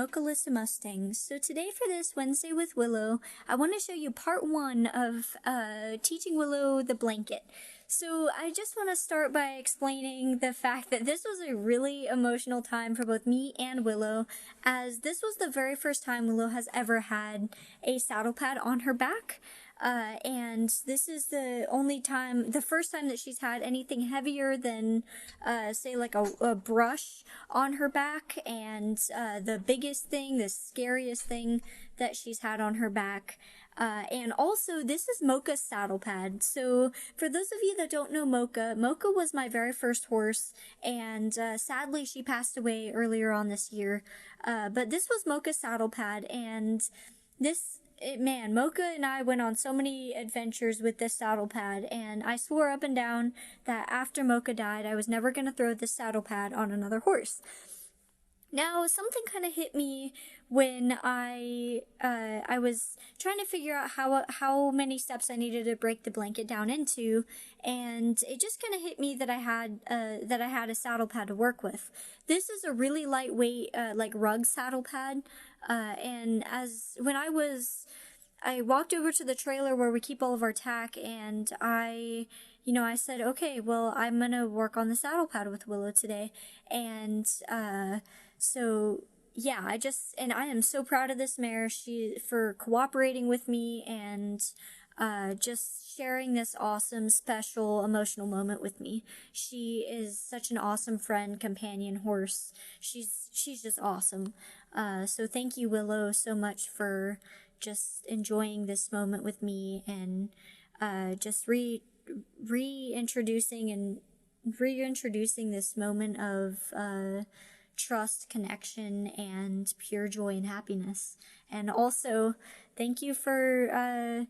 Alyssa Mustang. So today for this Wednesday with Willow, I want to show you part 1 of teaching Willow the blanket. So I just want to start by explaining the fact that this was a really emotional time for both me and Willow, as this was the very first time Willow has ever had a saddle pad on her back. And this is the first time that she's had anything heavier than, say, like a brush on her back, and the biggest thing, the scariest thing that she's had on her back. And also, this is Mocha's saddle pad. So, for those of you that don't know Mocha was my very first horse, and sadly she passed away earlier on this year. But this was Mocha's saddle pad, and man, Mocha and I went on so many adventures with this saddle pad, and I swore up and down that after Mocha died, I was never going to throw this saddle pad on another horse. Now, something kind of hit me when I was trying to figure out how many steps I needed to break the blanket down into, and it just kind of hit me that I had a saddle pad to work with. This is a really lightweight, like rug saddle pad, and I walked over to the trailer where we keep all of our tack, and I said, okay, well, I'm gonna work on the saddle pad with Willow today, and so yeah, I am so proud of this mare for cooperating with me and just sharing this awesome, special, emotional moment with me. She is such an awesome friend, companion, horse. She's just awesome. So thank you, Willow, so much for just enjoying this moment with me, and just reintroducing this moment of trust, connection, and pure joy and happiness. And also, thank you for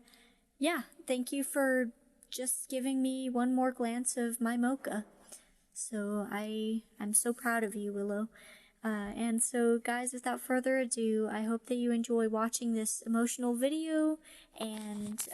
just giving me one more glance of my Mocha. So I'm so proud of you, Willow. And so, guys, without further ado, I hope that you enjoy watching this emotional video, and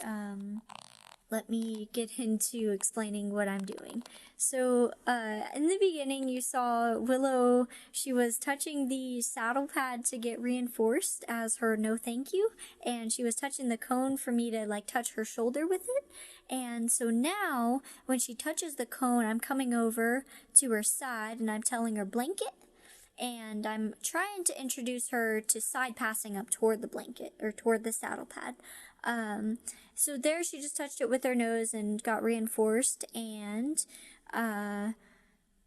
let me get into explaining what I'm doing. So, in the beginning, you saw Willow. She was touching the saddle pad to get reinforced as her no thank you, and she was touching the cone for me to, like, touch her shoulder with it. And so now, when she touches the cone, I'm coming over to her side, and I'm telling her blanket, and I'm trying to introduce her to side passing up toward the blanket, or toward the saddle pad. So there she just touched it with her nose and got reinforced, and then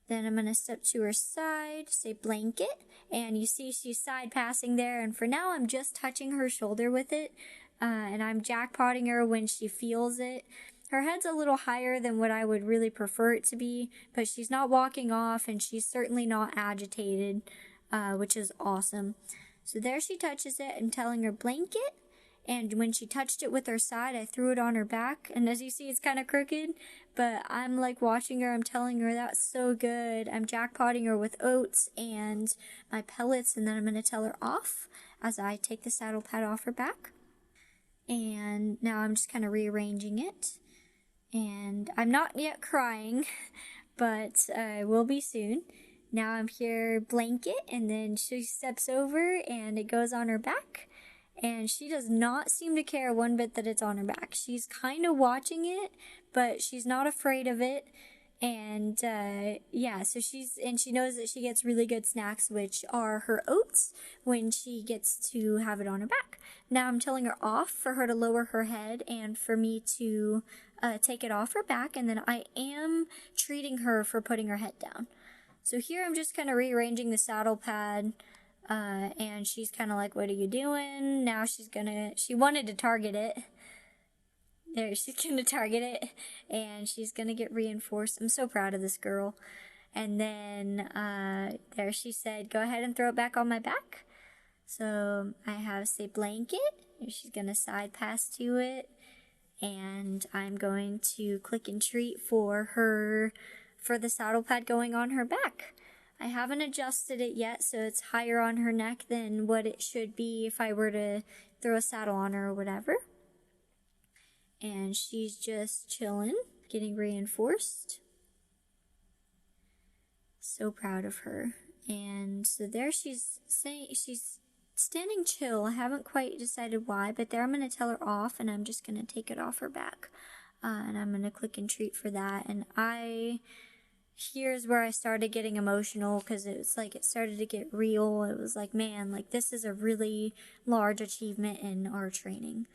I'm going to step to her side, say blanket, and you see she's side passing there, and for now I'm just touching her shoulder with it, and I'm jackpotting her when she feels it. Her head's a little higher than what I would really prefer it to be, but she's not walking off, and she's certainly not agitated, which is awesome. So there she touches it. I'm telling her blanket, and when she touched it with her side, I threw it on her back, and as you see, it's kind of crooked, but I'm like watching her. I'm telling her that's so good. I'm jackpotting her with oats and my pellets, and then I'm going to tell her off as I take the saddle pad off her back. And now I'm just kind of rearranging it. And I'm not yet crying, but I will be soon. Now I'm here, blanket, and then she steps over and it goes on her back. And she does not seem to care one bit that it's on her back. She's kind of watching it, but she's not afraid of it. And yeah, so she knows that she gets really good snacks, which are her oats, when she gets to have it on her back. Now I'm telling her off for her to lower her head and for me to take it off her back, and then I am treating her for putting her head down. So here I'm just kind of rearranging the saddle pad, and she's kind of like, what are you doing? Now she wanted to target it. There, she's gonna target it, and she's gonna get reinforced. I'm so proud of this girl. And then, there she said, go ahead and throw it back on my back. So, I have, say, blanket, and she's gonna side pass to it, and I'm going to click and treat for the saddle pad going on her back. I haven't adjusted it yet, so it's higher on her neck than what it should be if I were to throw a saddle on her or whatever. And she's just chilling, getting reinforced. So proud of her. And so there she's standing chill. I haven't quite decided why, but there I'm going to tell her off, and I'm just going to take it off her back. And I'm going to click and treat for that. And here's where I started getting emotional, because it was like it started to get real. It was like, man, like this is a really large achievement in our training.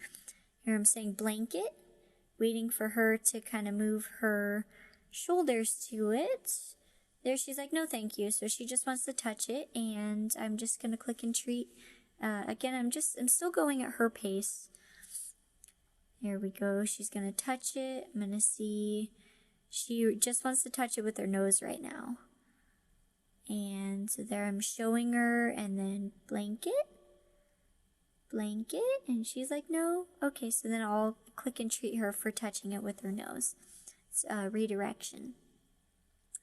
Here I'm saying blanket, waiting for her to kind of move her shoulders to it. There, she's like, no thank you. So she just wants to touch it, and I'm just going to click and treat. Again, I'm still going at her pace. There we go. She's going to touch it. I'm going to see. She just wants to touch it with her nose right now. And so there I'm showing her, and then blanket, and she's like, no. Okay, so then I'll click and treat her for touching it with her nose. It's redirection,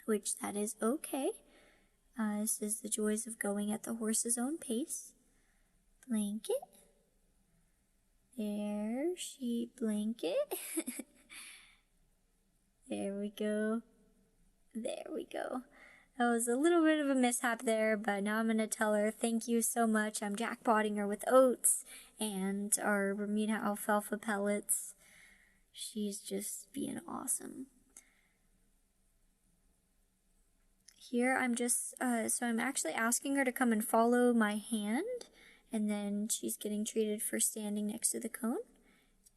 which that is okay. This is the joys of going at the horse's own pace. Blanket. There, she blanket. There we go. There we go. That was a little bit of a mishap there, but now I'm going to tell her, thank you so much. I'm jackpotting her with oats and our Bermuda alfalfa pellets. She's just being awesome. Here I'm just, so I'm actually asking her to come and follow my hand, and then she's getting treated for standing next to the cone.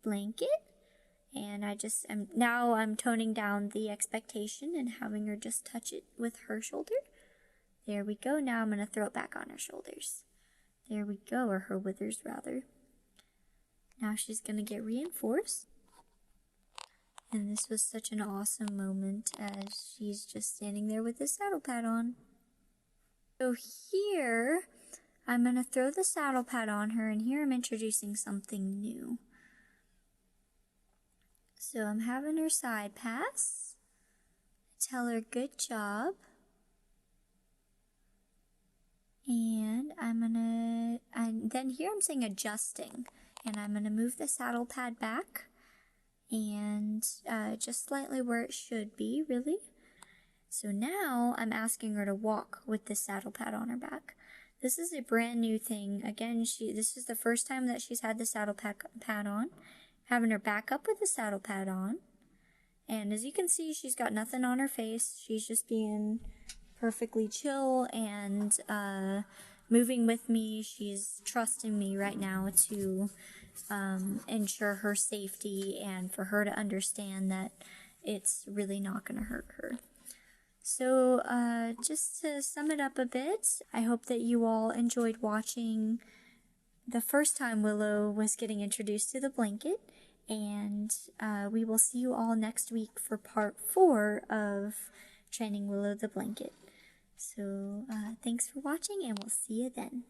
Blanket. And I'm toning down the expectation and having her just touch it with her shoulder. There we go. Now I'm going to throw it back on her shoulders. There we go, or her withers rather. Now she's going to get reinforced. And this was such an awesome moment as she's just standing there with the saddle pad on. So here, I'm going to throw the saddle pad on her, and here I'm introducing something new. So I'm having her side pass, tell her good job, and then here I'm saying adjusting, and I'm gonna move the saddle pad back, and just slightly where it should be, really. So now I'm asking her to walk with the saddle pad on her back. This is a brand new thing. Again, this is the first time that she's had the saddle pad on. Having her back up with the saddle pad on. And as you can see, she's got nothing on her face. She's just being perfectly chill and moving with me. She's trusting me right now to ensure her safety and for her to understand that it's really not going to hurt her. So just to sum it up a bit, I hope that you all enjoyed watching the first time Willow was getting introduced to the blanket, and we will see you all next week for part 4 of training Willow the blanket. So thanks for watching, and we'll see you then.